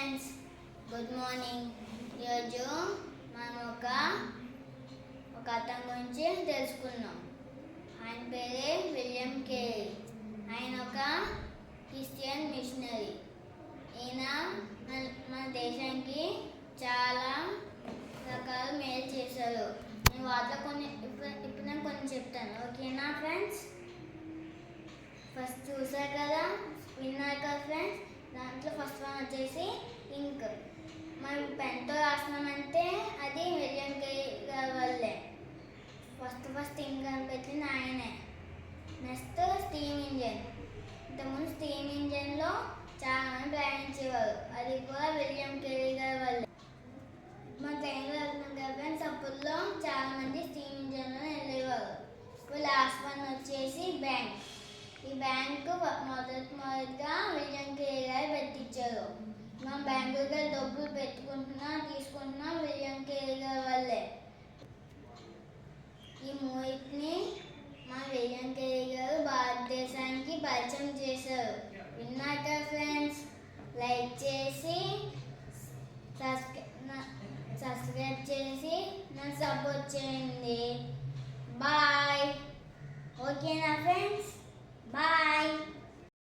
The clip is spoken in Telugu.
Friends, good morning. ఈరోజు మనం ఒక అతని గురించి తెలుసుకుందాం. ఆయన పేరే విలియం కేరీ. ఆయన ఒక క్రిస్టియన్ మిషనరీ. ఈయన మన దేశానికి చాలా రకాల మేలు చేశారు. నేను వాటిలో ఇప్పుడు నేను కొన్ని చెప్తాను. ఓకేనా ఫ్రెండ్స్? ఫస్ట్ చూసారు కదా, విన్నారు కదా ఫ్రెండ్స్. దాంట్లో ఫస్ట్ వన్ వచ్చేసి ఇంక్. మనం పెన్తో రాసినామంటే అది విలియం కేరీ గారి వల్లే. ఫస్ట్ ఇంక్ కనిపెట్టింది ఆయనే. Next steam engine. ఇంతకుముందు స్టీమ్ ఇంజన్లో చాలా మంది ప్రయాణించేవారు. అది కూడా విలియం కేరీ గారి వల్లే. మా ట్రైన్లో వెళ్తున్నాం కదా ఫ్రెండ్స్, అప్పుల్లో చాలా మంది స్టీమ్ ఇంజన్లో వెళ్ళేవారు. ఇప్పుడు లాస్ట్ వన్ వచ్చేసి బ్యాంక్. ఈ బ్యాంకు మొదటిగా విలియం కేరీ గారు పెట్టించారు. మనం బ్యాంకులో డబ్బులు తీసుకుంటున్నా విలియం కేరీ గారి వల్లే. ఈ మూడింటిని మా విలియం కేరీ గారు భారతదేశానికి పరిచయం చేశారు. విన్నాక ఫ్రెండ్స్, లైక్ చేసి సబ్స్క్రైబ్ చేసి నన్ను సపోర్ట్ చేయండి. బాయ్. ఓకేనా ఫ్రెండ్స్? Bye.